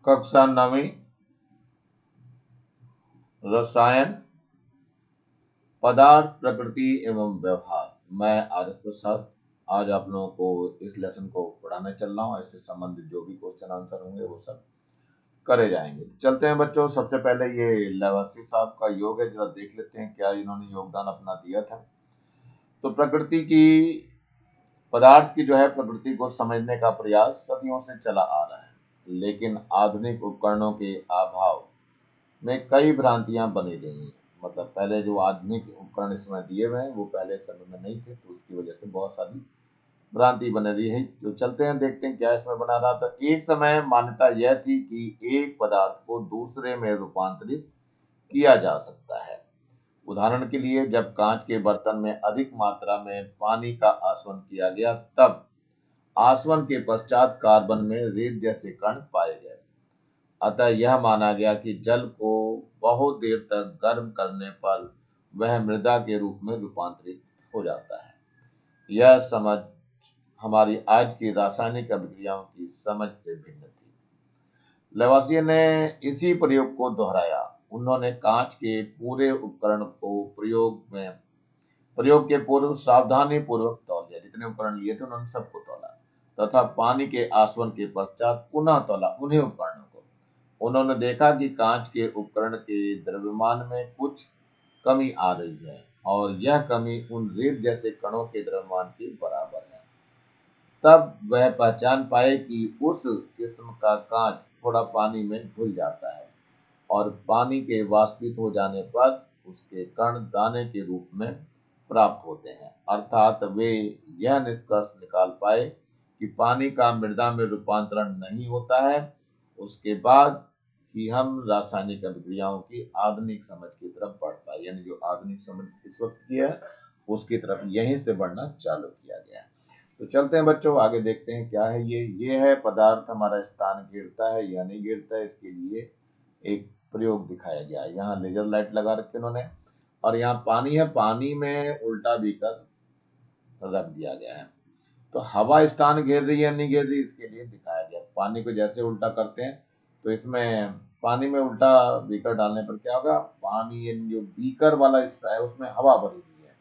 कक्षा 9वीं रसायन पदार्थ प्रकृति एवं व्यवहार। मैं आर एस प्रसाद आज आप लोगों को इस लेसन को पढ़ाने चल रहा हूँ। इससे संबंधित जो भी क्वेश्चन आंसर होंगे वो सब करे जाएंगे। चलते हैं बच्चों, सबसे पहले ये लेवासी साहब का योग है, जरा देख लेते हैं क्या इन्होंने योगदान अपना दिया था। तो प्रकृति की पदार्थ की जो है प्रकृति को समझने का प्रयास सदियों से चला आ रहा है, लेकिन आधुनिक उपकरणों के अभाव में कई भ्रांतियां बनी गई हैं। मतलब पहले जो आधुनिक उपकरण इसमें दिए हुए हैं वो पहले समय में नहीं थे, तो उसकी वजह से बहुत सारी भ्रांति बन रही है। तो चलते हैं देखते हैं क्या इसमें बना रहा था। एक समय मान्यता यह थी कि एक पदार्थ को दूसरे में रूपांतरित किया जा सकता है। उदाहरण के लिए जब कांच के बर्तन में अधिक मात्रा में पानी का आसवन किया गया, तब आसवन के पश्चात कार्बन में रेत जैसे कण पाए गए। अतः यह माना गया कि जल को बहुत देर तक गर्म करने पर वह मृदा के रूप में रूपांतरित हो जाता है। यह समझ हमारी आज की रासायनिक अभिक्रियाओं की समझ से भिन्न थी। लेवासिये ने इसी प्रयोग को दोहराया। उन्होंने कांच के पूरे उपकरण को प्रयोग के पूर्व सावधानी पूर्वक तौल लिया। जितने उपकरण लिए थे उन्होंने सबको तौला, तथा पानी के आसवन के पश्चात पुनः तौला उन्हीं उपकरणों को। उन्होंने देखा कि कांच के उपकरण के द्रव्यमान में कुछ कमी आ रही है, और यह कमी उन रेत जैसे कणों के द्रव्यमान के बराबर है। तब वह पहचान पाए कि उस किस्म का कांच थोड़ा पानी में घुल जाता है, और पानी के वाष्पित हो जाने पर उसके कण दाने के रूप में प्राप्त होते हैं। अर्थात वे यह निष्कर्ष निकाल पाए कि पानी का मृदा में रूपांतरण नहीं होता है। उसके बाद ही हम रासायनिक अभिक्रियाओं की आधुनिक समझ की तरफ बढ़ पाए, यानी जो आधुनिक समझ इस वक्त की है उसकी तरफ यहीं से बढ़ना चालू किया गया। तो चलते हैं बच्चों आगे देखते हैं क्या है ये है पदार्थ हमारा स्थान गिरता है या नहीं गिरता है, इसके लिए एक प्रयोग दिखाया गया है। यहाँ लेजर लाइट लगा रखे उन्होंने, और यहाँ पानी है, पानी में उल्टा बीकर रख दिया गया है। तो हवा स्थान घेर रही है नहीं घेर रही, इसके लिए दिखाया गया। पानी को जैसे उल्टा करते हैं तो इसमें पानी में उल्टा बीकर डालने पर क्या होगा, पानी जो बीकर वाला हिस्सा है उसमें हवा भरी हुई है,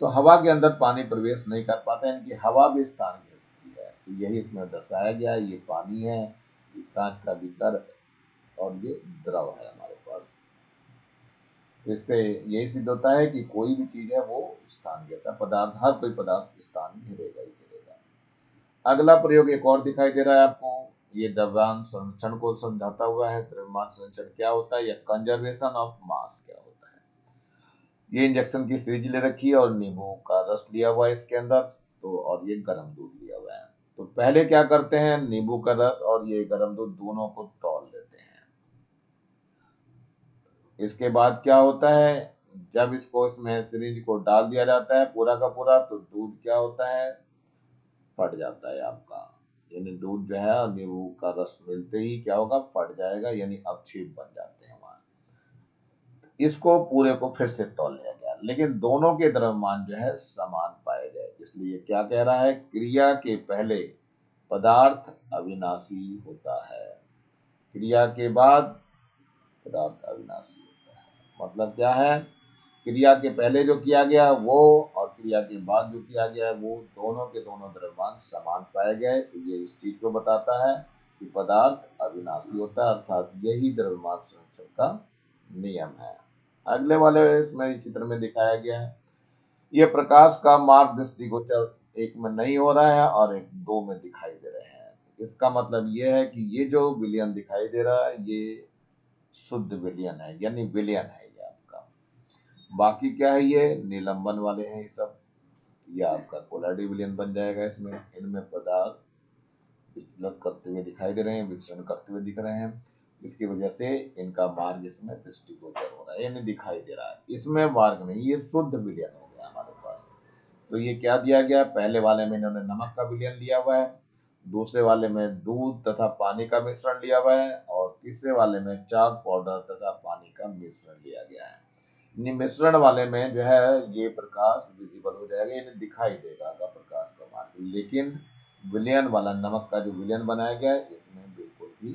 तो हवा के अंदर पानी प्रवेश नहीं कर पाता है, इनकी हवा भी स्थान घेरती है। तो यही इसमें दर्शाया गया है। ये पानी है, ये कांच का बीकर, और ये द्रव है हमारे पास। तो इससे यही सिद्ध होता है कि कोई भी चीज है वो स्थान घेरता है। पदार्थ, हर कोई पदार्थ स्थान घेरेगा ही घेरेगा। अगला प्रयोग एक और दिखाई दे रहा है आपको। ये द्रव्यमान संरक्षण को समझाता हुआ है। द्रव्यमान संरक्षण क्या होता है, या कंजर्वेशन ऑफ मास क्या होता है। ये इंजेक्शन की सीरीज ले रखी है, और नींबू का रस लिया हुआ है इसके अंदर, तो और ये गर्म दूध लिया हुआ है। तो पहले क्या करते हैं, नींबू का रस और ये गर्म दूध दोनों को तौल लेते हैं। इसके बाद क्या होता है, जब इसको इसमें सिरिंज को डाल दिया जाता है पूरा का पूरा, तो दूध क्या होता है, फट जाता है आपका। यानी दूध जो है नींबू का रस मिलते ही क्या होगा, फट जाएगा, यानी अवक्षेप बन जाते हैं वहां। इसको पूरे को फिर से तौल लिया गया, लेकिन दोनों के द्रव्यमान जो है समान पाए गए। इसलिए क्या कह रहा है, क्रिया के पहले पदार्थ अविनाशी होता है, क्रिया के बाद पदार्थ अविनाशी होता है। मतलब क्या है, क्रिया के पहले जो किया गया वो और क्रिया के बाद जो किया गया है वो दोनों के दोनों द्रव्यमान समान पाए गए। तो ये इस चीज को बताता है कि पदार्थ अविनाशी होता है, अर्थात यही द्रव्यमान संरक्षण का नियम है। अगले वाले इसमें चित्र में दिखाया गया है, यह प्रकाश का मार्ग दृष्टिगोचर एक में नहीं हो रहा है और एक दो में दिखाई दे रहे हैं। इसका मतलब यह है कि ये जो विलयन दिखाई दे रहा है ये शुद्ध विलयन है, यानी विलयन है ये आपका। बाकी क्या है, ये निलंबन वाले हैं ये सब, ये आपका कोलाइडी विलयन बन जाएगा। इसमें इनमें पदार्थ विचलन करते हुए दिखाई दे रहे हैं, विचलन करते हुए दिख रहे हैं, इसकी वजह से इनका मार्ग इसमें दृष्टिगोचर हो रहा है, यानी दिखाई दे रहा है। इसमें मार्ग नहीं, ये शुद्ध विलयन हो गया हमारे पास। तो ये क्या दिया गया, पहले वाले में इन्होंने नमक का विलयन लिया हुआ है, दूसरे वाले में दूध तथा पानी का मिश्रण लिया हुआ है, और तीसरे वाले में चाक पाउडर तथा पानी का मिश्रण लिया गया है। मिश्रण वाले में जो है ये प्रकाश विजिबल हो जाएगा, यानी दिखाई देगा का प्रकाश का मार्ग। लेकिन विलयन वाला, नमक का जो विलयन बनाया गया है इसमें बिल्कुल भी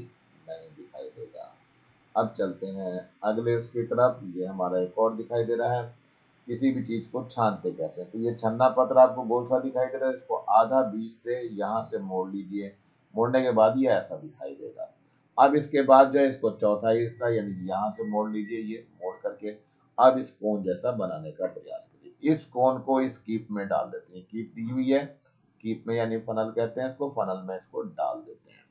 अब चलते हैं अगले उसकी तरफ। ये हमारा एक और दिखाई दे रहा है, किसी भी चीज को छानते कैसे। तो ये छन्ना पत्र आपको गोल सा दिखाई दे रहा है, इसको आधा बीच से यहाँ से मोड़ लीजिए। मोड़ने के बाद ये ऐसा दिखाई देगा। अब इसके बाद जो है इसको चौथा हिस्सा यानी यहाँ से मोड़ लीजिए, ये मोड़ करके अब इस कोन जैसा बनाने का प्रयास करिए। इस कोन को इस कीप में डाल देते हैं, कीप दी हुई है, कीप में यानी फनल कहते हैं इसको, फनल में इसको डाल देते हैं।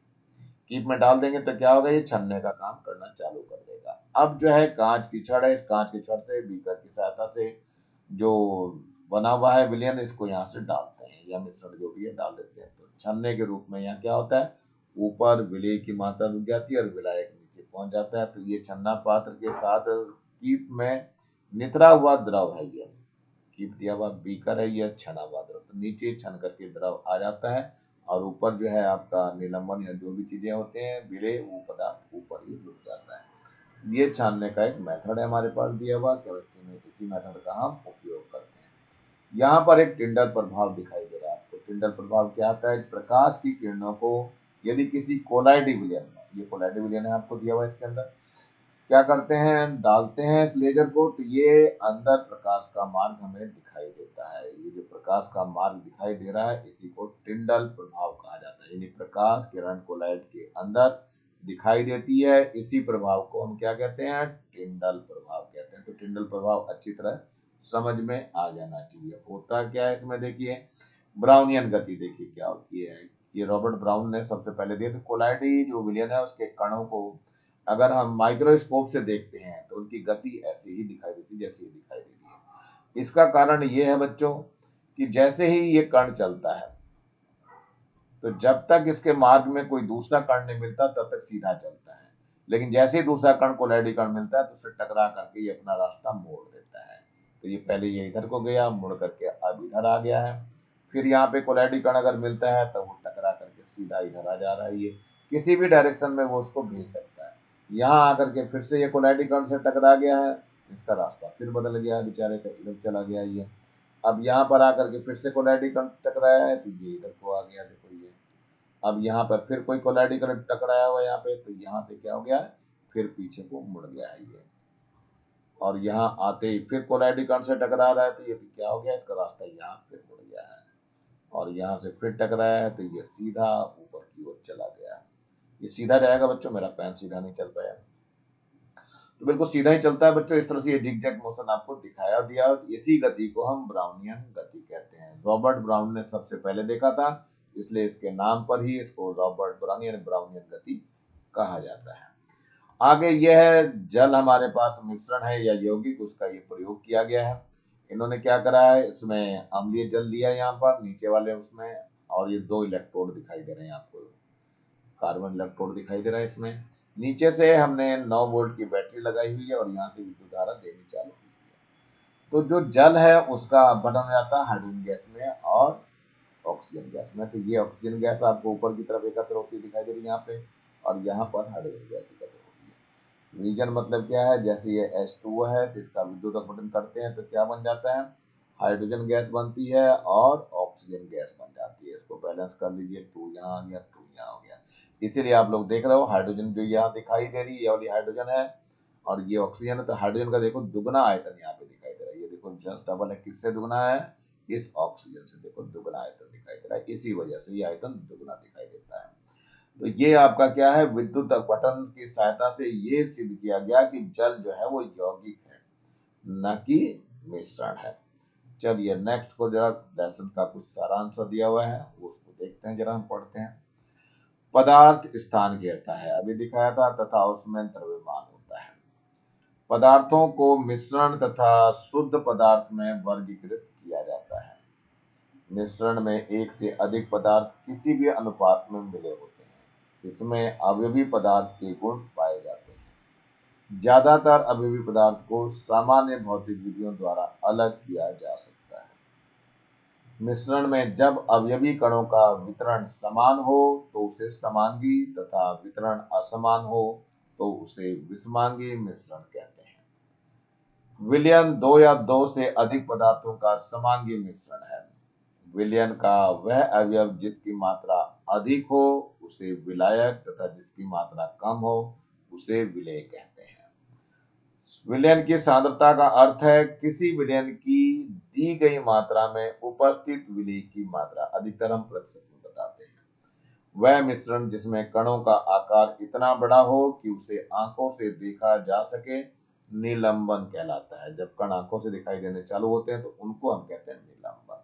कीप में डाल देंगे तो क्या होगा, ये छन्ने का काम करना चालू कर देगा। अब जो है कांच की छड़ है, इस कांच की छड़ से बीकर की सहायता से जो बना हुआ है विलयन, इसको यहाँ से डालते हैं या मिश्रण जो भी है डाल देते हैं। तो छन्ने के रूप में यहाँ क्या होता है, ऊपर विलय की मात्रा रुक जाती है और विलायक नीचे पहुंच जाता है। तो ये छन्ना पात्र के साथ कीप में नितरा हुआ द्रव है, ये कीप दिया हुआ बीकर है, ये छना हुआ द्रव, तो नीचे छन करके द्रव आ जाता है और ऊपर जो है आपका निलंबन या जो भी चीजें होते हैं विलय, वो पदार्थ ऊपर ही रुक जाता है। ये छानने का एक मेथड है हमारे पास दिया हुआ केमिस्ट्री में, इसी मेथड का हम उपयोग करते हैं। यहाँ पर एक टिंडल प्रभाव दिखाई दे रहा है आपको। टिंडल प्रभाव क्या आता है, प्रकाश की किरणों को यदि किसी कोलाइडी विलयन में, ये कोलाइडी विलयन है आपको दिया हुआ है, इसके अंदर क्या करते हैं, डालते हैं इस लेजर को, तो ये अंदर प्रकाश का मार्ग हमें दिखाई देता है। ये जो प्रकाश का मार्ग दिखाई दे रहा है इसी को टिंडल प्रभाव कहा जाता है। यानी प्रकाश किरण कोलाइड के अंदर दिखाई देती है, इसी प्रभाव को हम क्या कहते हैं, टिंडल प्रभाव कहते हैं। तो टिंडल प्रभाव अच्छी तरह समझ में आ जाना चाहिए। होता क्या है इसमें, देखिए ब्राउनियन गति देखिए क्या होती है। ये रॉबर्ट ब्राउन ने सबसे पहले दिया। तो कोलाइडी जो विलयन है उसके कणों को अगर हम माइक्रोस्कोप से देखते हैं तो उनकी गति ऐसी ही दिखाई देती है जैसी दिखाई देती है। इसका कारण ये है बच्चों कि जैसे ही ये कण चलता है तो जब तक इसके मार्ग में कोई दूसरा कण नहीं मिलता तब तक सीधा चलता है, लेकिन जैसे ही दूसरा कण कोलाइडी कण मिलता है तो उससे टकरा करके ये अपना रास्ता मोड़ देता है। तो ये पहले ये इधर को गया, मुड़ करके अब इधर आ गया है। फिर यहाँ पे कोलाइडी कण अगर मिलता है तो वो टकरा करके सीधा इधर आ जा रहा है। ये किसी भी डायरेक्शन में वो उसको भेज सकता है। यहाँ आकर के फिर से ये कोलाइडी कण से टकरा गया है, इसका रास्ता फिर बदल गया है, बेचारे का इधर चला गया ये। अब यहाँ पर आकर के फिर से कोलाइडी कण टकराया है तो ये इधर को आ गया, देखो ये। अब यहाँ पर फिर कोई कोलाइडी कण टकराया हुआ यहाँ पे, तो यहाँ से क्या हो गया है, फिर पीछे को मुड़ गया है ये। और यहाँ आते ही फिर कोलाइडी कण से टकरा रहा है तो ये तो क्या हो गया, इसका रास्ता यहाँ फिर मुड़ गया है। और यहाँ से फिर टकराया है तो ये सीधा ऊपर की ओर चला गया है। ये सीधा जाएगा बच्चों, मेरा पेन सीधा नहीं चल पाया, तो बिल्कुल सीधा ही चलता है बच्चों। इस तरह से ये जिगजैग मोशन आपको दिखाया दिया। इसी गति को हम ब्राउनियन गति कहते हैं। रॉबर्ट ब्राउन ने सबसे पहले देखा था, इसलिए इसके नाम पर ही इसको रॉबर्ट ब्राउनियन ब्राउनियन गति कहा जाता है। आगे यह है जल हमारे पास मिश्रण है या यौगिक, उसका ये प्रयोग किया गया है। इन्होंने क्या करा है, इसमें अम्लीय जल लिया यहाँ पर नीचे वाले उसमें, और ये 2 इलेक्ट्रोड दिखाई दे रहे हैं आपको, कार्बन इलेक्ट्रोड दिखाई दे रहा है इसमें। नीचे से हमने 9 वोल्ट की बैटरी लगाई हुई है और यहाँ से विद्युत धारा देनी चालू की है। तो जो जल है उसका अपघटन हो जाता है हाइड्रोजन गैस में और ऑक्सीजन गैस में। तो ये ऑक्सीजन गैस आपको ऊपर की तरफ एकत्र होती दिखाई दे रही है यहाँ पे, और यहाँ पर हाइड्रोजन गैस एकत्र होती है। रीजन मतलब क्या है, जैसे ये H2O है तो इसका विद्युत अपघटन करते हैं तो क्या बन जाता है, हाइड्रोजन गैस बनती है और ऑक्सीजन गैस बन जाती है। इसको बैलेंस कर लीजिए, 2 यहाँ आ गया, 2 यहाँ हो गया। इसीलिए आप लोग देख रहे हो हाइड्रोजन जो यहाँ दिखाई दे रही है, ये वाली हाइड्रोजन है और ये ऑक्सीजन है। तो हाइड्रोजन का देखो दुगना आयतन यहाँ पे दिखाई दे रहा है। ये देखो जस्ट डबल है, किससे दुगना है, इस ऑक्सीजन से। देखो दुगना आयतन दिखाई दे रहा है, इसी वजह से ये आयतन दुगना दिखाई देता है। तो ये आपका क्या है, विद्युत अपघटन की सहायता से ये सिद्ध किया गया कि जल जो है वो यौगिक है, न कि मिश्रण है। चलिए नेक्स्ट को जरा लेसन का कुछ सारांश दिया हुआ है वो उसको देखते हैं, जरा हम पढ़ते हैं। पदार्थ स्थान घेरता है, अभी दिखाया था, तथा उसमें द्रव्यमान होता है। पदार्थों को मिश्रण तथा शुद्ध पदार्थ में वर्गीकृत किया जाता है। मिश्रण में एक से अधिक पदार्थ किसी भी अनुपात में मिले होते हैं। इसमें अवयवी पदार्थ के गुण पाए जाते हैं। ज्यादातर अवयवी पदार्थ को सामान्य भौतिक विधियों द्वारा अलग किया जा सकता है। मिश्रण में जब अवयवी कणों का वितरण समान हो तो उसे समांगी तथा वितरण असमान हो तो उसे विषमांगी मिश्रण कहते हैं। विलयन 2 या 2 से अधिक पदार्थों का समांगी मिश्रण है। विलयन का वह अवयव जिसकी मात्रा अधिक हो उसे विलायक तथा जिसकी मात्रा कम हो उसे विलेय कहते हैं। विलयन की सांद्रता का अर्थ है किसी विलयन की दी गई मात्रा में उपस्थित विलेय की मात्रा। अधिकतर हम प्रतिशत में बताते हैं। वह मिश्रण जिसमें कणों का आकार इतना बड़ा हो कि उसे आंखों से देखा जा सके निलंबन कहलाता है। जब कण आंखों से दिखाई देने चालू होते हैं तो उनको हम कहते हैं निलंबन।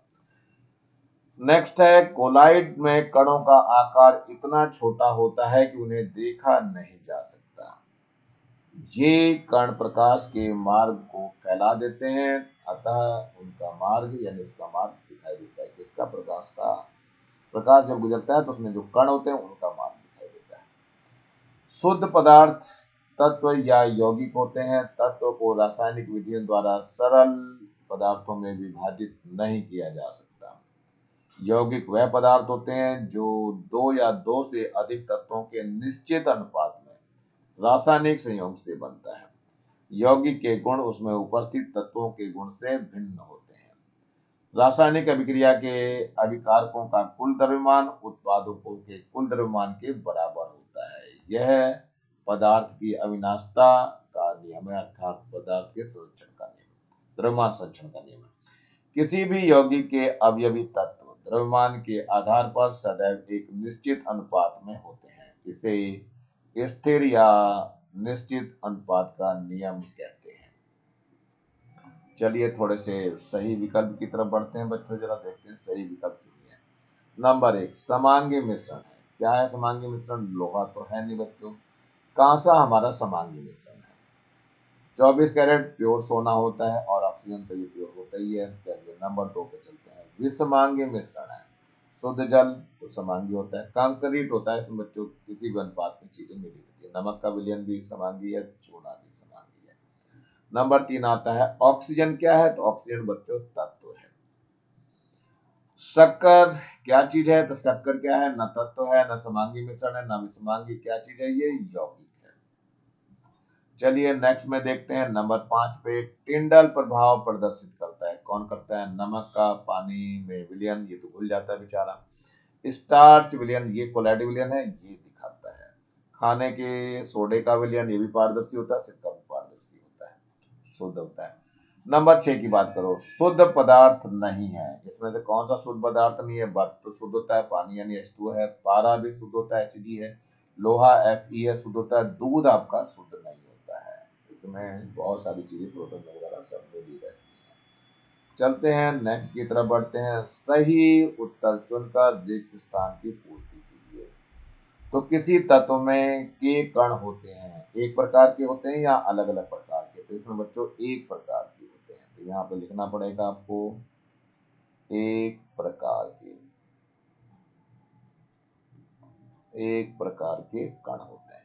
नेक्स्ट है कोलाइड में कणों का आकार इतना छोटा होता है कि उन्हें देखा नहीं जा सकता। ये कण प्रकाश के मार्ग को फैला देते हैं, अतः उनका मार्ग यानी उसका मार्ग दिखाई देता है। किसका? प्रकाश जब गुजरता है तो उसमें जो कण होते हैं उनका मार्ग दिखाई देता है। शुद्ध पदार्थ तत्व या यौगिक होते हैं। तत्व को रासायनिक विधियों द्वारा सरल पदार्थों में विभाजित नहीं किया जा सकता। यौगिक वह पदार्थ होते हैं जो दो या दो से अधिक तत्वों के निश्चित अनुपात में रासायनिक संयोग से बनता है। यौगिक के गुण उसमें उपस्थित तत्वों के गुण से भिन्न होते हैं। रासायनिक अभिक्रिया के अभिकारकों का कुल द्रव्यमान उत्पादकों के कुल द्रव्यमान के बराबर होता है। यह पदार्थ की अविनाशता का नियम है, अर्थात पदार्थ के संरक्षण का नियम, द्रव्यमान संरक्षण का नियम है। किसी भी यौगिक के अवयवी तत्व द्रव्यमान के आधार पर सदैव एक निश्चित अनुपात में होते हैं। इसे स्थिर या निश्चित अनुपात का नियम कहते हैं। चलिए थोड़े से सही विकल्प की तरफ बढ़ते हैं बच्चों, जरा देखते हैं सही विकल्प चुनिए। नंबर 1 समांगी मिश्रण है। क्या है समांगी मिश्रण? लोहा तो है नहीं बच्चों। कांसा हमारा समांगी मिश्रण है। 24 कैरेट प्योर सोना होता है और ऑक्सीजन तो ये प्योर होता ही है। चलिए नंबर 2 पे चलते हैं। विसमांगी मिश्रण है। शुद्ध जल तो समांगी होता है। कंक्रीट होता है, इसमें बच्चों किसी भी अनुपात में चीजें मिली होती है। नमक का विलयन भी समांगी है, चूना भी समांगी है। नंबर 3 आता है ऑक्सीजन। क्या है? तो ऑक्सीजन बच्चों तत्व है। शक्कर क्या चीज है? तो शक्कर क्या है? न तत्व है, न समांगी मिश्रण है, न विसमांगी। क्या चीज है? ये यौगिक है। चलिए नेक्स्ट में देखते हैं नंबर 5 पे। टिंडल प्रभाव प्रदर्शित करता है। कौन करता है? नमक का पानी में विलयन, ये तो भूल जाता है बेचारा। स्टार्च विलयन, ये कोलाइड विलयन है, ये दिखाता है। खाने के सोडे का विलयन, ये भी पारदर्शी होता है, सिरका भी पारदर्शी होता है, शुद्ध होता है। नंबर 6 की बात करो। शुद्ध पदार्थ नहीं है। इसमें से कौन सा शुद्ध पदार्थ नहीं है? बर्फ तो शुद्ध होता है, पानी यानी H2 है, पारा भी शुद्ध होता है, Hg है, लोहा Fe है, शुद्ध होता है, दूध आपका शुद्ध नहीं होता है। इसमें बहुत सारी चीजें प्रोटोन वगैरह सब मिली रहती है। चलते हैं नेक्स्ट की तरफ बढ़ते हैं। सही उत्तर चुनकर रिक्त स्थान की पूर्ति कीजिए। तो किसी तत्व में के कण होते हैं, एक प्रकार के होते हैं या अलग अलग प्रकार के? तो इसमें बच्चों एक प्रकार के होते हैं, तो यहाँ पे लिखना पड़ेगा आपको एक प्रकार के कण होते हैं।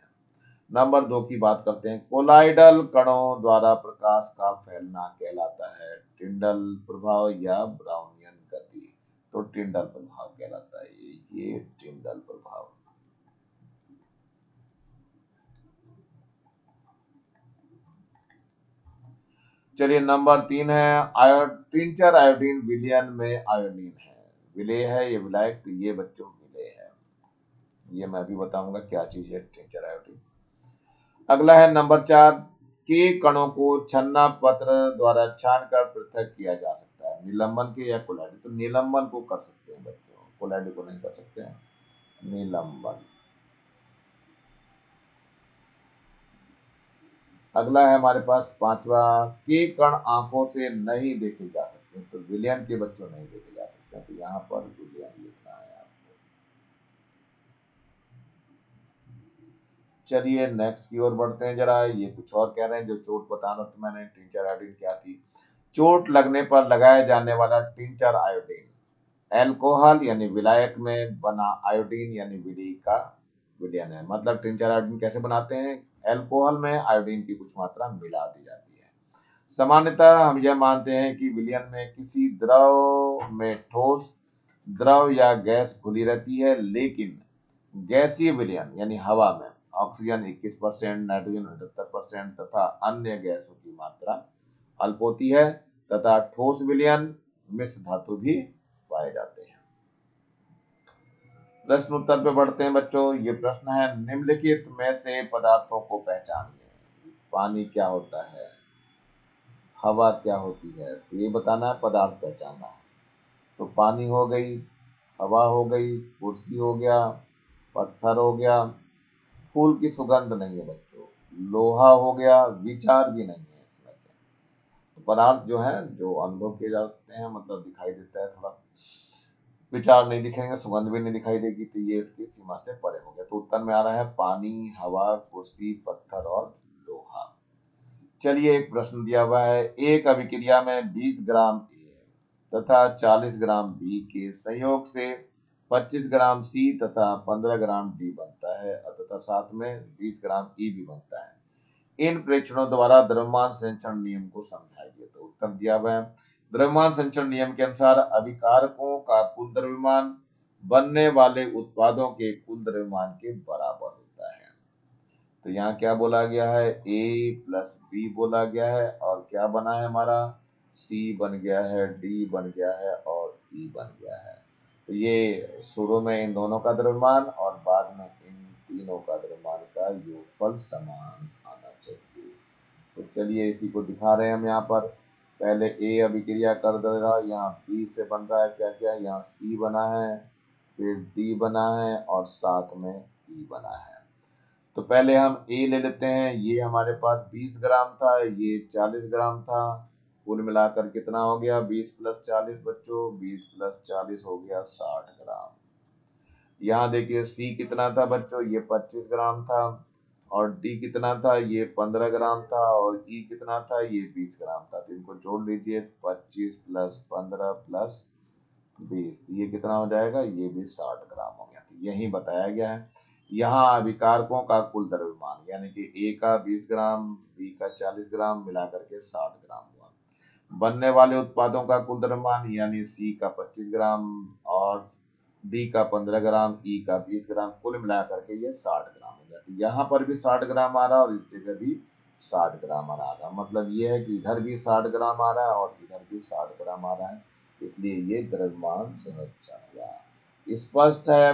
नंबर 2 की बात करते हैं। कोलाइडल कणों द्वारा प्रकाश का फैलना कहलाता है टिंडल प्रभाव या ब्राउनियन गति। तो टिंडल प्रभाव कहलाता है ये टिंडल प्रभाव। चलिए नंबर 3 है टिंचर आयोडीन विलयन में आयोडीन है, विलेय है, ये विलायक, तो ये बच्चों विलेय है। ये मैं भी बताऊंगा क्या चीज है टिंचर आयोडीन। अगला है नंबर 4। के कणों को छन्ना पत्र द्वारा छानकर पृथक किया जा सकता है, निलंबन के या कोलाइड? तो निलंबन को कर सकते हैं बच्चों, कोलाइड को नहीं कर सकते हैं। निलंबन। अगला है हमारे पास 5वां। के कण आंखों से नहीं देखे जा सकते, तो विलियन के बच्चों नहीं देखे जा सकते, तो यहाँ पर विलियन लिखना है आपको। चलिए नेक्स्ट की ओर बढ़ते हैं। जरा ये कुछ और कह रहे हैं, जो चोट बताना तो मैंने टिंचर आयोडीन क्या थी। चोट लगने पर लगाया जाने वाला टिंचर आयोडीन एल्कोहल यानी विलायक में बना आयोडीन यानी विलेय का विलयन है। मतलब टिंचर आयोडीन कैसे बनाते हैं? एल्कोहल में आयोडीन की कुछ मात्रा मिला दी जाती है। सामान्यतः हम यह मानते हैं कि विलयन में किसी द्रव में ठोस, द्रव या गैस घुली रहती है, लेकिन गैसीय विलयन यानी हवा में ऑक्सीजन 21%, नाइट्रोजन 78% तथा अन्य गैसों की मात्रा अल्प होती है, तथा ठोस विलयन मिश्र धातु भी पाए जाते हैं। प्रश्न उत्तर पे बढ़ते हैं बच्चों। ये प्रश्न है निम्नलिखित में से पदार्थों को पहचानिए। पानी क्या होता है, हवा क्या होती है, तो ये बताना है, पदार्थ पहचानना है। तो पानी हो गई, हवा हो गई, कुर्सी हो गया, पत्थर हो गया, फूल की सुगंध नहीं है बच्चों, लोहा हो गया, विचार भी नहीं है इसमें से। तो पदार्थ जो है, जो अनुभव किए जाते हैं, मतलब दिखाई देता है थोड़ा, विचार नहीं दिखेंगे, सुगंध भी नहीं दिखाई देगी, तो ये इसकी सीमा से परे हो गया। तो उत्तर में आ रहा है पानी, हवा, कुर्सी, पत्थर और लोहा। चलिए एक प्रश्न दिया हुआ है, एक अभिक्रिया में 20 ग्राम ए तथा 40 ग्राम बी के संयोग से 25 ग्राम सी तथा 15 ग्राम डी बनता है, तथा साथ में 20 ग्राम ई भी बनता है। इन प्रेक्षणों द्वारा द्रव्यमान संचरण नियम को समझाइए। तो उत्तर दिया हुआ है, द्रव्यमान संचरण नियम के अनुसार अभिकारकों का कुल द्रव्यमान बनने वाले उत्पादों के कुल द्रव्यमान के बराबर होता है। तो यहाँ क्या बोला गया है, ए प्लस बी बोला गया है, और क्या बना है हमारा, सी बन गया है, डी बन गया है और ई बन गया है। तो ये शुरू में इन दोनों का द्रव्यमान और बाद में इन तीनों का द्रव्यमान का योगफल समान आना चाहिए। तो चलिए इसी को दिखा रहे हैं हम यहाँ पर। पहले ए अभिक्रिया कर दे रहा है, यहाँ बी से बन रहा है क्या क्या, यहाँ सी बना है, फिर डी बना है और साथ में ई बना है। तो पहले हम ए ले लेते हैं, ये हमारे पास 20 ग्राम था, ये 40 ग्राम था, कुल मिलाकर कितना हो गया, 20 प्लस 40 बच्चों, 20 प्लस 40 हो गया 60 ग्राम। यहाँ देखिए सी कितना था बच्चों, ये 25 ग्राम था, और डी कितना था, ये 15 ग्राम था, और ई कितना था, ये 20 ग्राम था। तो इनको जोड़ लीजिए, 25 प्लस 15 प्लस 20, ये कितना हो जाएगा, ये भी 60 ग्राम हो गया। तो यही बताया गया है। यहाँ अभिकारकों का कुल द्रव्यमान यानी कि ए का 20 ग्राम, बी का 40 ग्राम मिलाकर के 60 ग्राम हुआ। बनने वाले उत्पादों का कुल द्रव्यमान यानी सी का 25 ग्राम और डी का 15 ग्राम, ई का 20 ग्राम, कुल मिलाकर के ये 60 ग्राम हो गया। तो यहाँ पर भी 60 ग्राम आ रहा है और इस जगह भी 60 ग्राम आ रहा है। मतलब ये है कि इधर भी 60 ग्राम आ रहा है और इधर भी 60 ग्राम आ रहा है, इसलिए ये द्रव्यमान संरक्षण हुआ। स्पष्ट है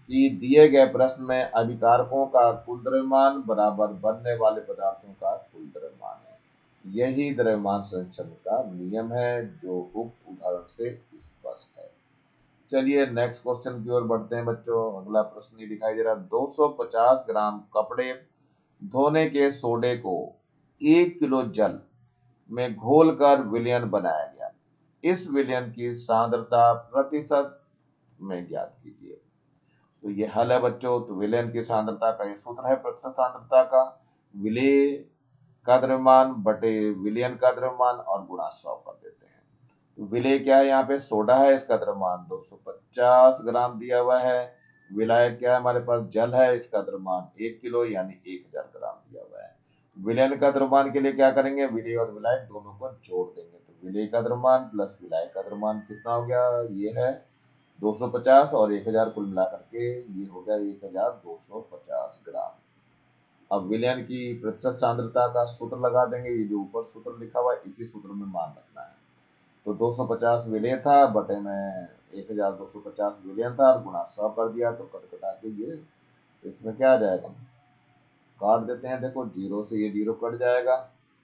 कि दिए गए प्रश्न में अभिकारकों का कुल द्रव्यमान बराबर बनने वाले पदार्थों का कुल द्रव्यमान है। यही द्रव्यमान संरक्षण का नियम है, जो उक्त उदाहरण से स्पष्ट है। चलिए नेक्स्ट क्वेश्चन की ओर बढ़ते हैं बच्चों। अगला प्रश्न ये दिखाई दे रहा है, 250 ग्राम कपड़े धोने के सोडे को 1 किलो जल में घोलकर विलयन बनाया गया। इस विलयन की सांद्रता प्रतिशत में ज्ञात कीजिए। तो ये हल है बच्चों। तो विलयन की सांद्रता का ये सूत्र है, प्रतिशत सांद्रता का, विलेय का द्रव्यमान बटे विलयन का द्रव्यमान और गुणा 100 कर देते हैं। तो विलेय क्या है, यहाँ पे सोडा है, इसका द्रव्यमान 250 ग्राम दिया हुआ है। विलायक क्या है, हमारे पास जल है, इसका द्रव्यमान 1 किलो यानी 1000 ग्राम दिया हुआ है। विलयन का द्रव्यमान के लिए क्या करेंगे, विलेय और विलायक दोनों को जोड़ देंगे। तो विलेय का द्रव्यमान प्लस विलायक का द्रव्यमान कितना हो गया, ये है 250 और 1000, कुल मिलाकर के ये हो गया 1250 ग्राम। अब विलयन की प्रतिशत सांद्रता का सूत्र लगा देंगे, ये जो ऊपर सूत्र लिखा हुआ है इसी सूत्र में मान रखना है। तो 250 विलय था बटे में 1250 विलयन था और गुणा 100 कर दिया। तो कट कटा के ये इसमें क्या आ जाएगा, काट देते हैं, देखो जीरो से ये जीरो कट जाएगा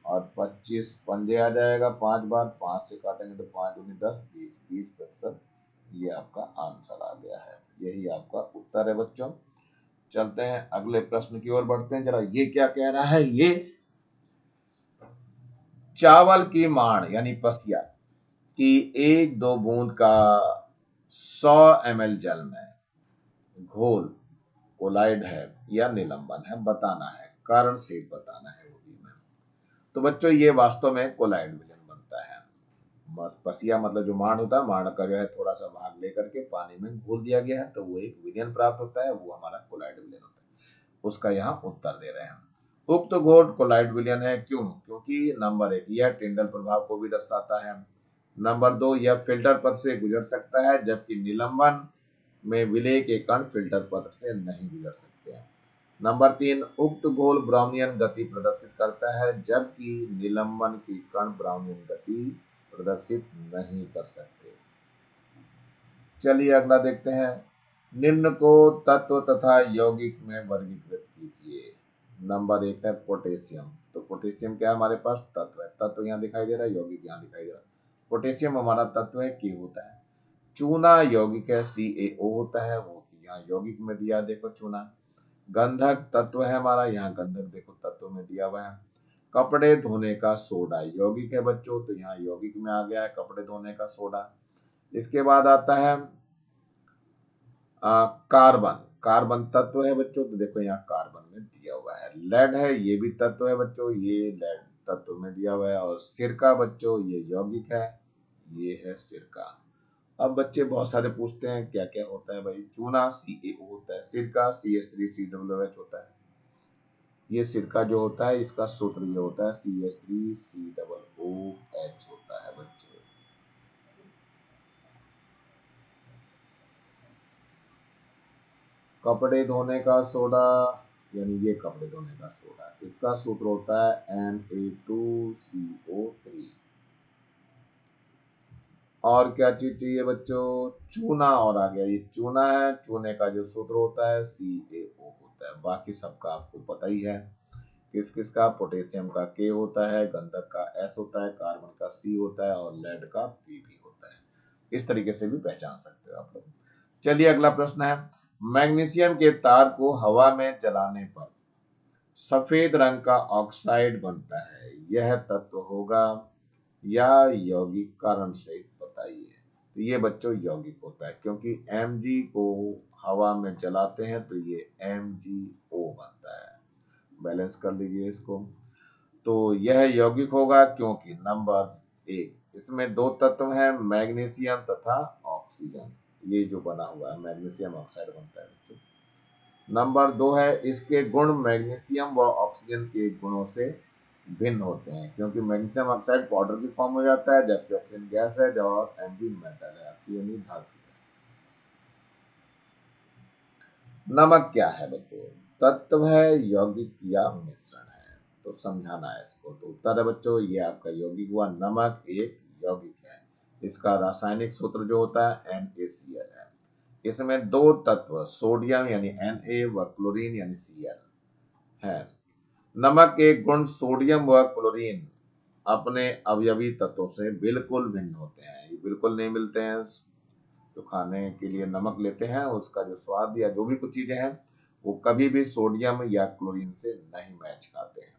और 25 पंजे आ जाएगा, 5 बार 5 से काटेंगे तो 5 दूनी 10, 20% ये आपका आंसर आ गया है। यही आपका उत्तर है बच्चों। चलते हैं अगले प्रश्न की ओर बढ़ते हैं। जरा ये क्या कह रहा है, ये चावल की माण यानी पसिया की 1-2 बूंद का 100 ml जल में घोल कोलाइड है या निलंबन है, बताना है, कारण से बताना है वो भी में। तो बच्चों ये वास्तव में कोलाइड विलयन बनता है। पसिया मतलब जो माण होता है, माण का जो है थोड़ा सा भाग लेकर के पानी में घोल दिया गया है, तो वो एक विलयन प्राप्त होता है, वो हमारा कोलाइड विलयन होता है। उसका यहाँ उत्तर दे रहे हैं। उक्त घोल कोलाइड विलयन है क्यों, क्योंकि नंबर 1 यह टिंडल प्रभाव को भी दर्शाता है। नंबर 2 यह फिल्टर पथ से गुजर सकता है, जबकि निलंबन में विलेय के कण फिल्टर पथ से नहीं गुजर सकते हैं। नंबर 3 उक्त घोल ब्राउनियन गति प्रदर्शित करता है, जबकि निलंबन की कण ब्राउनियन गति प्रदर्शित नहीं कर सकते। चलिए अगला देखते हैं, निम्न को तत्व तथा यौगिक में वर्गीकृत कीजिए। नंबर 1 है पोटेशियम। तो पोटेशियम क्या है हमारे पास, तत्व है, तत्व यहाँ दिखाई दे रहा है, यौगिक यहाँ दिखाई दे रहा है। पोटेशियम हमारा तत्व है, के होता है। चूना यौगिक है, CaO होता है, वो यहाँ यौगिक में दिया देखो चूना। गंधक तत्व है हमारा, यहाँ गंधक देखो तत्व में दिया हुआ है। कपड़े धोने का सोडा यौगिक है बच्चों, तो यहाँ यौगिक में आ गया है कपड़े धोने का सोडा। इसके बाद आता है कार्बन, कार्बन तत्व है बच्चों, तो देखो यहाँ कार्बन में दिया हुआ है। लेड है, ये भी तत्व है बच्चों, ये लेड तत्व में दिया हुआ है। और सिरका बच्चों ये यौगिक है, ये है सिरका। अब बच्चे बहुत सारे पूछते हैं क्या क्या होता है भाई, चूना CaO होता है, सिरका CH3COOH होता है। ये सिरका जो होता है इसका सूत्र ये होता है CH3COOH होता है बच्चों। कपड़े धोने का सोडा यानी ये कपड़े धोने का सोडा, इसका सूत्र होता है Na2CO3। और क्या चीज चाहिए बच्चों, चूना, और आ गया ये चूना है, चूने का जो सूत्र होता है CaO होता है। बाकी सबका आपको पता ही है, किस किस का, पोटेशियम का K होता है, गंधक का S होता है, कार्बन का C होता है, और लेड का P भी होता है। इस तरीके से भी पहचान सकते हो आप लोग। चलिए अगला प्रश्न है, मैग्नीशियम के तार को हवा में जलाने पर सफेद रंग का ऑक्साइड बनता है, यह तत्व होगा या यौगिक, कारण से बताइए। तो ये बच्चों यौगिक होता है, क्योंकि Mg को हवा में जलाते हैं तो ये MgO बनता है। बैलेंस कर लीजिए इसको, तो यह यौगिक होगा, क्योंकि नंबर 1 इसमें दो तत्व हैं, मैग्नीशियम तथा ऑक्सीजन, ये जो बना हुआ है मैग्नीशियम ऑक्साइड बनता है बच्चों। नंबर 2 है इसके गुण मैग्नीशियम व ऑक्सीजन के गुणों से भिन्न होते हैं, क्योंकि मैग्नीशियम ऑक्साइड पाउडर की फॉर्म हो जाता है, जबकि ऑक्सीजन गैस है और Mg मेटल है, यानी धातु है। नमक क्या है बच्चों, तत्व है, यौगिक या मिश्रण है, तो समझाना है इसको। तो उत्तर है बच्चों ये आपका यौगिक हुआ, नमक एक यौगिक है। इसका रासायनिक सूत्र जो होता है NaCl है। इसमें दो तत्व सोडियम यानी Na व क्लोरीन यानी Cl है। नमक के गुण सोडियम व क्लोरीन अपने अवयवी तत्वों से बिल्कुल भिन्न होते हैं, ये बिल्कुल नहीं मिलते हैं। जो खाने के लिए नमक लेते हैं उसका जो स्वाद या जो भी कुछ चीजें हैं वो कभी भी सोडियम या क्लोरीन से नहीं मैच खाते हैं।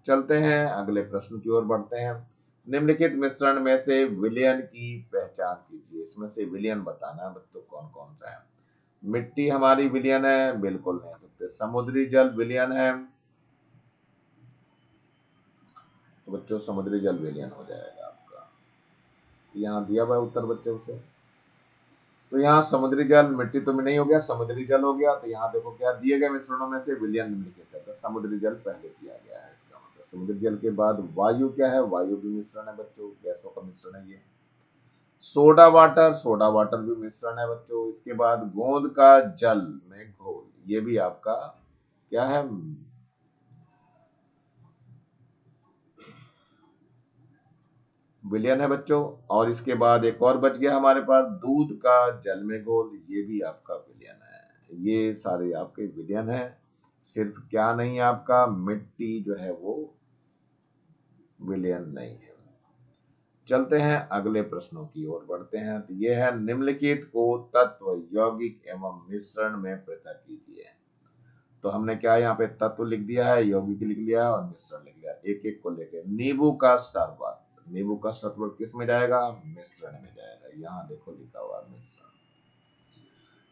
चलते हैं अगले प्रश्न की ओर बढ़ते हैं। निम्नलिखित मिश्रण में से विलयन की पहचान कीजिए, इसमें से विलयन बताना है बच्चों कौन कौन सा है। मिट्टी हमारी विलयन है, बिल्कुल नहीं हो सकते। समुद्री जल विलयन है, तो बच्चों समुद्री जल विलयन हो जाएगा आपका। यहाँ दिया हुआ उत्तर बच्चों से, तो यहाँ समुद्री जल, मिट्टी तो नहीं हो गया, समुद्री जल हो गया। तो यहाँ देखो क्या दिए गए मिश्रणों में से विलयन निम्नलिखित है, तो समुद्री जल पहले दिया गया है, इसका मतलब समुद्री जल के बाद वायु क्या है, वायु भी मिश्रण है बच्चों, गैसों का मिश्रण है ये। सोडा वाटर, सोडा वाटर भी मिश्रण है बच्चों। इसके बाद गोंद का जल में घोल, ये भी आपका क्या है, विलयन है बच्चों। और इसके बाद एक और बच गया हमारे पास, दूध का जल में घोल, ये भी आपका विलयन है। ये सारे आपके विलयन है, सिर्फ क्या नहीं है आपका, मिट्टी जो है वो विलयन नहीं है। चलते हैं अगले प्रश्नों की ओर बढ़ते हैं। तो ये है निम्नलिखित को तत्व, यौगिक एवं मिश्रण में पृथक कीजिए। तो हमने क्या यहाँ पे तत्व लिख दिया है, यौगिक लिख लिया और मिश्रण लिख लिया, एक एक को लेके। नींबू का शरबत, नींबू का शरबत किस में जाएगा, मिश्रण में जाएगा, यहाँ देखो लिखा हुआ मिश्रण।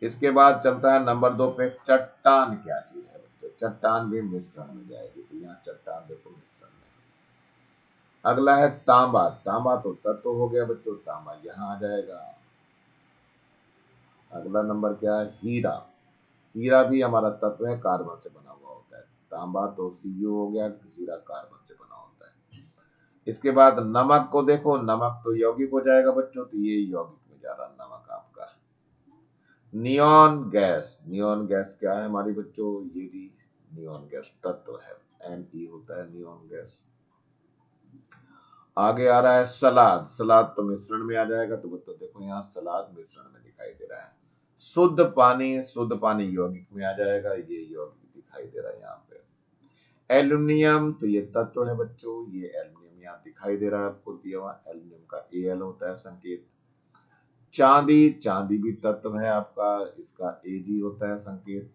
इसके बाद चलता है नंबर 2 पे, चट्टान क्या चीज है बच्चों, चट्टान भी मिश्रण में जाएगी, तो यहाँ चट्टान देखो मिश्रण में। अगला है तांबा, तांबा तो तत्व हो गया बच्चों, तांबा यहाँ आ जाएगा। अगला नंबर क्या है, हीरा, हीरा भी हमारा तत्व है, कार्बन से बना हुआ होता है। तांबा तो Cu हो गया, हीरा कार्बन से बना होता है। इसके बाद नमक को देखो, नमक तो यौगिक हो जाएगा बच्चों, तो ये यौगिक में जा रहा नमक आपका। नियॉन गैस, नियॉन गैस क्या है हमारी बच्चों, ये भी नियॉन गैस तत्व है, Ne होता है नियॉन गैस। आगे आ रहा है सलाद, सलाद तो मिश्रण में आ जाएगा, तो बच्चों देखो यहाँ सलाद मिश्रण में दिखाई दे रहा है। शुद्ध पानी, शुद्ध पानी यौगिक में आ जाएगा, ये यौगिक दिखाई दे रहा है यहाँ पे। एल्यूमिनियम, तो ये तत्व है बच्चों, ये एल्यूमिनियम यहाँ दिखाई दे रहा है आपको दिया हुआ, एल्यूमिनियम का Al होता है संकेत। चांदी, चांदी भी तत्व है आपका, इसका Ag होता है संकेत।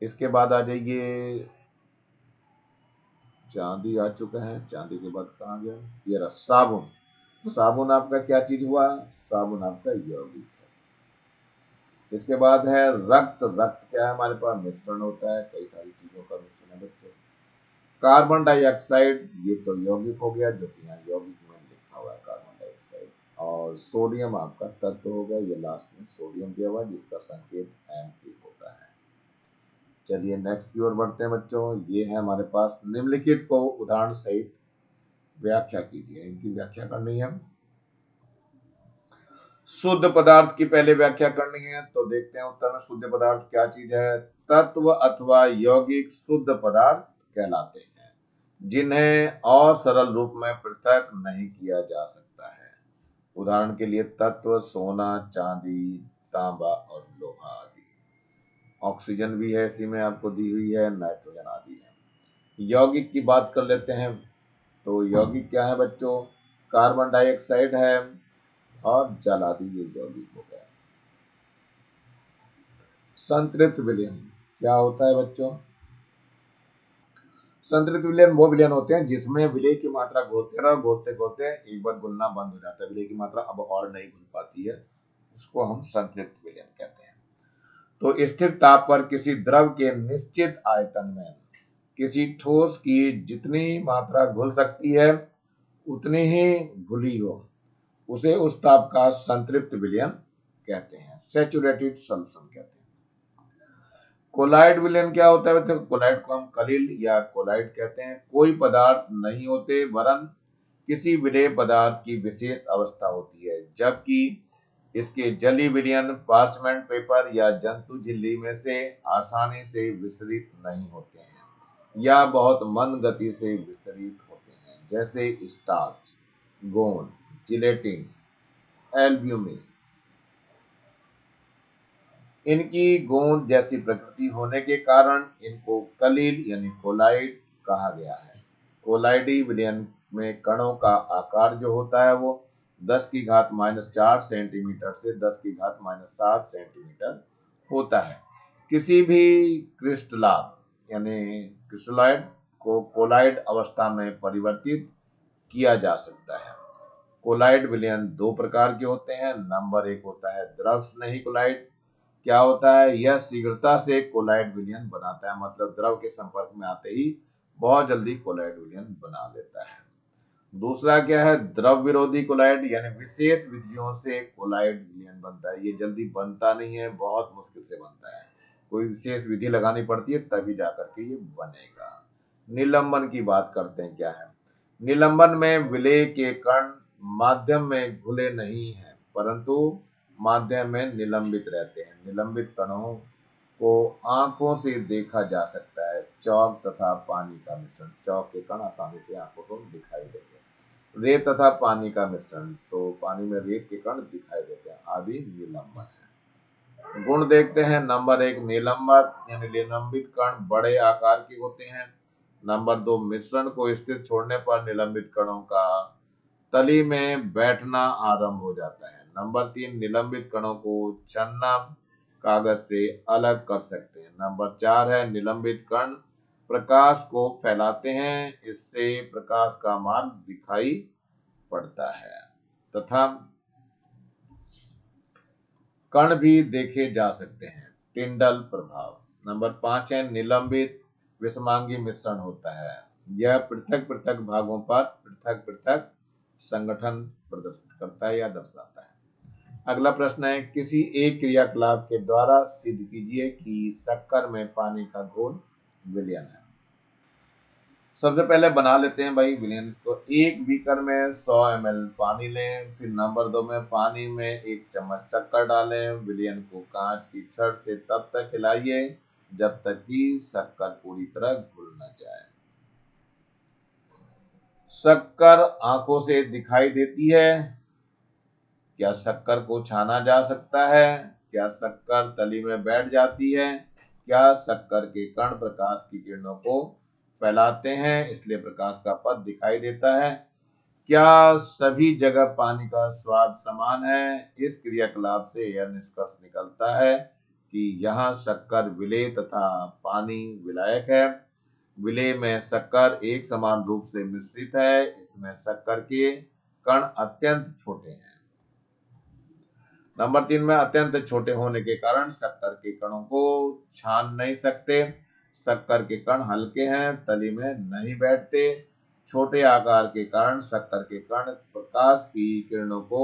इसके बाद आ जाइए, चांदी आ चुका है, चांदी के बाद कहाँ गया, ये रहा साबुन। साबुन आपका क्या चीज हुआ, साबुन आपका यौगिक है। इसके बाद है रक्त, रक्त क्या है हमारे पास, मिश्रण होता है, कई सारी चीजों का मिश्रण है बच्चों। कार्बन डाइऑक्साइड, ये तो यौगिक हो गया, जो कि यहाँ यौगिक में लिखा हुआ है कार्बन डाइऑक्साइड। और सोडियम आपका तत्व हो गया, ये लास्ट में सोडियम दिया हुआ है, जिसका संकेत Na होता है। चलिए नेक्स्ट की ओर बढ़ते हैं बच्चों। ये है हमारे पास, निम्नलिखित को उदाहरण सहित व्याख्या कीजिए, इनकी व्याख्या करनी है। शुद्ध पदार्थ की पहले व्याख्या करनी है, तो देखते हैं उत्तर में शुद्ध पदार्थ क्या चीज है। तत्व अथवा यौगिक शुद्ध पदार्थ कहलाते हैं, जिन्हें असरल रूप में पृथक नहीं किया जा सकता है। उदाहरण के लिए तत्व सोना, चांदी, तांबा और लोहा आदि। ऑक्सीजन भी है इसी में आपको दी हुई है, नाइट्रोजन आदि है। यौगिक की बात कर लेते हैं, तो यौगिक क्या है बच्चों, कार्बन डाइऑक्साइड है और जल आदि, ये यौगिक हो गया। संतृप्त विलयन क्या होता है बच्चों, संतृप्त विलयन वो विलयन होते हैं जिसमें विलय की मात्रा घोलते रहो, घोलते घोलते एक बार घुलना बंद हो जाता है, विलय की मात्रा अब और नहीं घुल पाती है, उसको हम संतृप्त विलयन कहते हैं। तो स्थिर ताप पर किसी द्रव के निश्चित आयतन में किसी ठोस की जितनी मात्रा घुल सकती है उतनी ही घुली हो, उसे उस ताप का संतृप्त विलयन कहते हैं, सैचुरेटेड सॉल्यूशन कहते हैं। कोलाइड विलयन क्या होता है बच्चों, कोलाइड को हम कलिल या कोलाइड कहते हैं। कोई पदार्थ नहीं होते वरन किसी विलेय पदार्थ की विशेष अवस्था होती है, जबकि इसके जली विलयन पार्चमेंट पेपर या जंतु झिल्ली में से आसानी से विस्तृत नहीं होते हैं या बहुत मंद गति से विस्तृत होते हैं, जैसे स्टार्च, गोंद, जिलेटिन, एल्ब्यूमिन। इनकी गोंद जैसी प्रकृति होने के कारण इनको कलिल यानी कोलाइड कहा गया है। कोलाइडी विलयन में कणों का आकार जो होता है वो 10 की घात -4 सेंटीमीटर से 10 की घात -7 सेंटीमीटर होता है। किसी भी क्रिस्टलार यानी क्रिस्टलॉइड को कोलाइड अवस्था में परिवर्तित किया जा सकता है। कोलाइड विलयन दो प्रकार के होते हैं। नंबर 1 होता है द्रव स्नेही कोलाइड। क्या होता है, यह शीघ्रता से कोलाइड विलयन बनाता है, मतलब द्रव के संपर्क में आते ही बहुत जल्दी कोलाइड विलयन बना लेता है। दूसरा क्या है, द्रव विरोधी कोलाइड, यानी विशेष विधियों से कोलाइड विलयन बनता है। ये जल्दी बनता नहीं है, बहुत मुश्किल से बनता है, कोई विशेष विधि लगानी पड़ती है तभी जाकर के ये बनेगा। निलंबन की बात करते हैं, क्या है निलंबन में विलेय के कण माध्यम में घुले नहीं है परंतु माध्यम में निलंबित रहते हैं। निलंबित कणों को आंखों से देखा जा सकता है। चौक तथा पानी का मिश्रण, चौक के कण आसानी से आंखों से दिखाई देते हैं। रेत तथा पानी का मिश्रण, तो पानी में रेत के कण दिखाई देते हैं, आदि निलंबन है। गुण देखते हैं। नंबर 1 निलंबन यानी निलंबित कण बड़े आकार के होते हैं। नंबर 2 मिश्रण को स्थिर छोड़ने पर निलंबित कणों का तली में बैठना आरंभ हो जाता है। नंबर 3 निलंबित कणों को छन्ना कागज से अलग कर सकते हैं। नंबर 4 है निलंबित कण प्रकाश को फैलाते हैं, इससे प्रकाश का मार्ग दिखाई पड़ता है तथा कण भी देखे जा सकते हैं। टिंडल प्रभाव। नंबर 5 है निलंबित विषमांगी मिश्रण होता है, यह पृथक पृथक भागों पर पृथक पृथक संगठन प्रदर्शित करता है या दर्शाता है। अगला प्रश्न है, किसी एक क्रियाकलाप के द्वारा सिद्ध कीजिए कि शक्कर में पानी का घोल विलयन है। सबसे पहले बना लेते हैं भाई विलयन को। एक बीकर में 100 ml पानी लें, फिर नंबर 2 में पानी में 1 चम्मच शक्कर डालें। विलयन को कांच की छड़ से तब तक हिलाइए जब तक कि शक्कर पूरी तरह घुल न जाए। शक्कर आंखों से दिखाई देती है, क्या शक्कर को छाना जा सकता है, क्या शक्कर तली में बैठ जाती है, क्या शक्कर के कण प्रकाश की किरणों को फैलाते हैं, इसलिए प्रकाश का पथ दिखाई देता है। क्या सभी जगह पानी का स्वाद समान है? इस क्रियाकलाप से यह निष्कर्ष निकलता है कि यहाँ शक्कर विलेय तथा पानी विलायक है। विलेय में शक्कर एक समान रूप से मिश्रित है, इसमें शक्कर के कण अत्यंत छोटे हैं। नंबर 3 में अत्यंत छोटे होने के कारण शक्कर के कणों को छान नहीं सकते। शक्कर के कण हल्के हैं, तली में नहीं बैठते। छोटे आकार के कारण शक्कर के कण प्रकाश की किरणों को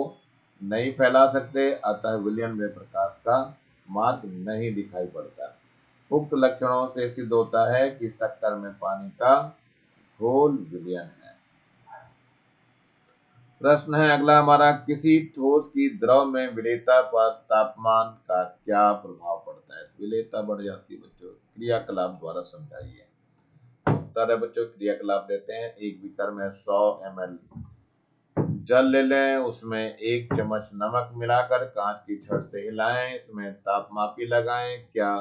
नहीं फैला सकते, अतः विलयन में प्रकाश का मार्ग नहीं दिखाई पड़ता। उक्त लक्षणों से सिद्ध होता है कि शक्कर में पानी का घोल विलयन है। प्रश्न है अगला हमारा, किसी ठोस की द्रव में विलेयता पर तापमान का क्या प्रभाव पड़ता है? विलेयता बढ़ जाती है बच्चों, क्रियाकलाप द्वारा समझाइए। उत्तर है बच्चों, क्रियाकलाप देते हैं। एक बीकर में 100 ml जल ले लें, उसमें 1 चम्मच नमक मिलाकर कांच की छड़ से हिलाएं, इसमें तापमापी लगाएं। क्या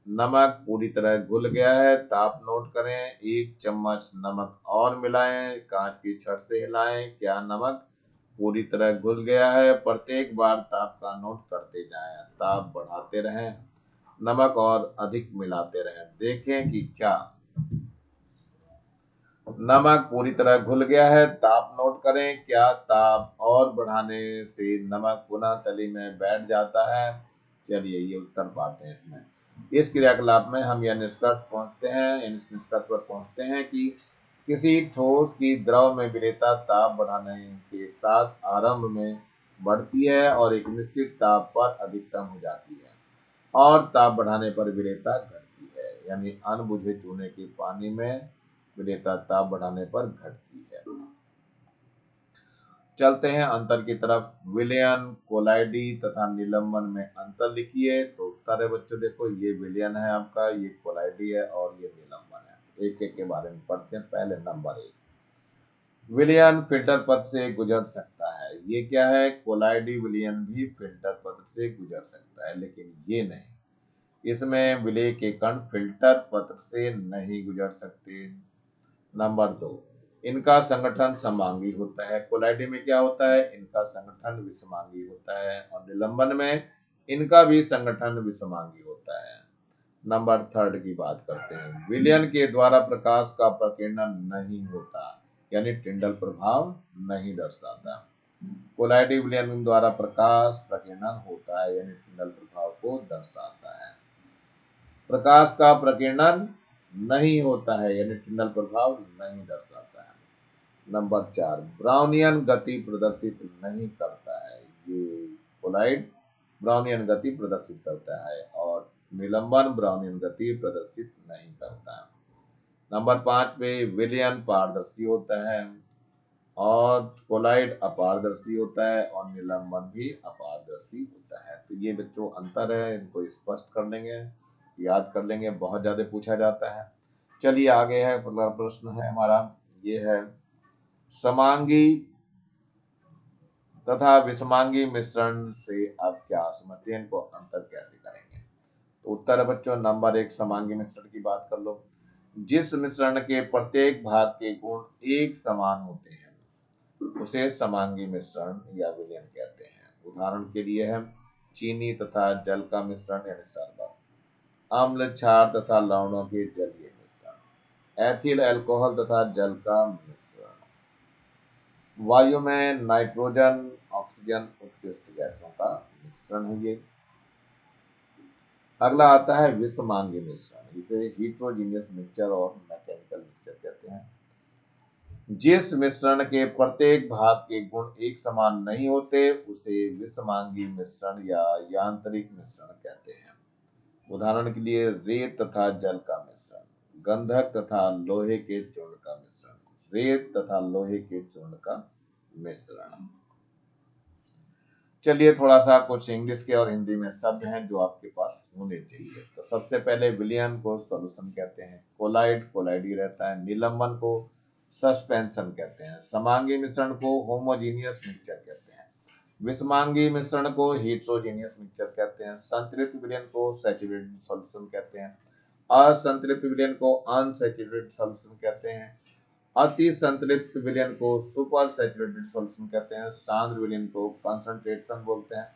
नमक पूरी तरह घुल गया है? ताप नोट करें। 1 चम्मच नमक और मिलाएं, कांच की छड़ से हिलाएं। क्या नमक पूरी तरह घुल गया है? प्रत्येक बार ताप का नोट करते जाएं, ताप बढ़ाते रहें, नमक और अधिक मिलाते रहें। देखें कि क्या नमक पूरी तरह घुल गया है। ताप नोट करें। क्या ताप और बढ़ाने से नमक पुनः तली में बैठ जाता है? चलिए ये उत्तर पाते हैं। इसमें इस क्रियाकलाप में हम यह निष्कर्ष पर पहुंचते हैं कि किसी ठोस की द्रव में विलेयता ताप बढ़ाने के साथ आरंभ में बढ़ती है और एक निश्चित ताप पर अधिकतम हो जाती है, और ताप बढ़ाने पर विलेयता घटती है। यानी अनबुझे चूने के पानी में विलेयता ताप बढ़ाने पर घटती है। चलते हैं अंतर की तरफ। विलयन, कोलाइडी तथा निलंबन में अंतर लिखिए। तो उत्तर है बच्चों, देखो ये विलयन है आपका, ये कोलाइडी है और ये निलंबन है। एक एक के बारे में पढ़ते हैं। पहले नंबर 1, विलयन फिल्टर पथ से गुजर सकता है। ये क्या है? कोलाइडी विलयन भी फिल्टर पथ से गुजर सकता है, लेकिन ये नहीं। इसमें विलेय के कण फिल्टर पथ से नहीं गुजर सकते। नंबर 2, इनका संगठन समांगी होता है। कोलाइडी में क्या होता है? इनका संगठन विषमांगी होता है, और निलंबन में इनका भी संगठन विषमांगी होता है। नंबर 3 की बात करते हैं। विलयन के द्वारा प्रकाश का प्रकीर्णन नहीं होता, यानी टिंडल प्रभाव नहीं दर्शाता। कोलाइडी विलयन द्वारा प्रकाश प्रकीर्णन होता है, यानी टिंडल प्रभाव को दर्शाता है। प्रकाश का प्रकीर्णन नहीं होता है, यानी टिंडल प्रभाव नहीं दर्शाता है। नंबर 4, ब्राउनियन गति प्रदर्शित नहीं करता है। ये कोलाइड ब्राउनियन गति प्रदर्शित करता है, और निलंबन ब्राउनियन गति प्रदर्शित नहीं करता है। नंबर 5 पे विलयन पारदर्शी होता है, और कोलाइड अपारदर्शी होता है, और निलंबन भी अपारदर्शी होता है। तो ये बच्चों अंतर है, इनको स्पष्ट कर लेंगे, याद कर लेंगे, बहुत ज्यादा पूछा जाता है। चलिए आगे है, अगला प्रश्न है हमारा, ये है समांगी तथा विषमांगी मिश्रण से आप क्या समझते हैं, इनको अंतर कैसे करेंगे? तो उत्तर है बच्चों, नंबर 1, समांगी मिश्रण की बात कर लो। जिस मिश्रण के प्रत्येक भाग के गुण एक समान होते हैं उसे समांगी मिश्रण या विलयन कहते हैं। उदाहरण के लिए है चीनी तथा जल का मिश्रण यानी शरबत, अम्ल क्षार तथा लवणों के जलीय मिश्रण, एथिल अल्कोहल तथा जल का मिश्रण, वायु में नाइट्रोजन ऑक्सीजन उत्कृष्ट गैसों का मिश्रण है ये। अगला आता है विषमांगी मिश्रण, इसे हीट्रोजीनियस मिक्सचर और मैकेनिकल मिक्सचर कहते हैं। जिस मिश्रण के प्रत्येक भाग के गुण एक समान नहीं होते उसे विषमांगी मिश्रण या यांत्रिक मिश्रण कहते हैं। उदाहरण के लिए रेत तथा जल का मिश्रण, गंधक तथा लोहे के चूर्ण का मिश्रण, रेत तथा लोहे के चूर्ण का मिश्रण। चलिए थोड़ा सा कुछ इंग्लिश के और हिंदी में शब्द हैं जो आपके पास होने चाहिए। तो सबसे पहले विलयन को सॉल्यूशन कहते हैं, कोलाइड कोलाइडी रहता है, निलंबन को सस्पेंशन कहते हैं, समांगी मिश्रण को होमोजीनियस मिक्सचर कहते हैं, विषमांगी मिश्रण को हेट्रोजीनियस मिक्सचर कहते हैं, संतृप्त विलयन को सैचुरेटेड सॉल्यूशन कहते हैं, असंतृप्त विलयन को अनसैचुरेटेड सॉल्यूशन कहते हैं। अति संतृप्त विलयन को सुपर सैचुरेटेड सॉल्यूशन कहते हैं। सांद्र विलयन को कंसंट्रेशन बोलते हैं।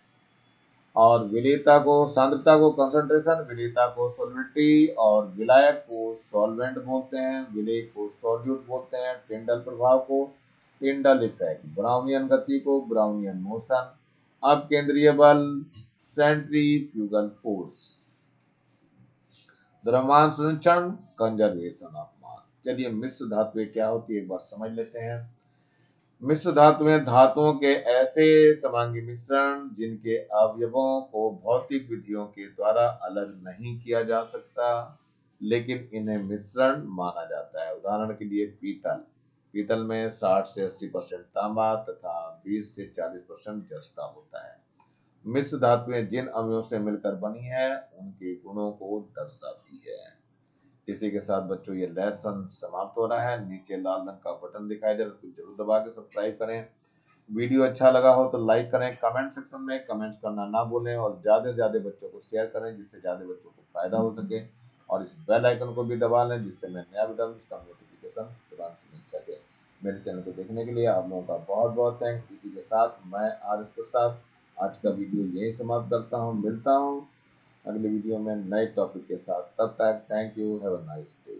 और विलेयता को, सांद्रता को कंसंट्रेशन, विलेयता को सॉल्युबिलिटी और विलायक को सॉल्वेंट बोलते हैं। विलेय को सॉल्यूट बोलते हैं। टिंडल प्रभाव को टिंडल इफेक्ट, ब्राउनियन गति को ब्राउनियन मोशन, अपकेंद्रीय बल सेंट्रीफ्यूगल फोर्स, द्रव्यमान संरक्षण कंजर्वेशन ऑफ मास। चलिए मिश्र धातुएं क्या होती है एक बार समझ लेते हैं। मिश्र धातुएं धातुओं के ऐसे समांगी मिश्रण जिनके अवयवों को भौतिक विधियों के द्वारा अलग नहीं किया जा सकता, लेकिन इन्हें मिश्रण माना जाता है। उदाहरण के लिए पीतल, पीतल में 60 से 80% तांबा तथा 20 से 40% जस्ता होता है। मिश्र धातुएं जिन अवयवों से मिलकर बनी है उनके गुणों को दर्शाती है। इसी के साथ बच्चों ये लेसन समाप्त हो रहा है। नीचे लाल रंग का बटन दिखाई दे रहा है, उसको जरूर दबा के सब्सक्राइब करें। वीडियो अच्छा लगा हो तो लाइक करें, कमेंट सेक्शन में कमेंट्स करना ना भूलें और ज्यादा से ज्यादा बच्चों को शेयर करें जिससे ज्यादा बच्चों को फायदा हो सके। और इस बेल आइकन को भी दबा लें जिससे मैं नया वीडियो उसका नोटिफिकेशन तुरंत मिल सके। मेरे चैनल को देखने के लिए आप लोगों का बहुत बहुत थैंक्स। इसी के साथ मैं आर.एस. प्रसाद आज का वीडियो यही समाप्त करता हूँ। मिलता हूँ अगले वीडियो में नए टॉपिक के साथ। तब तक thank you, have a nice day.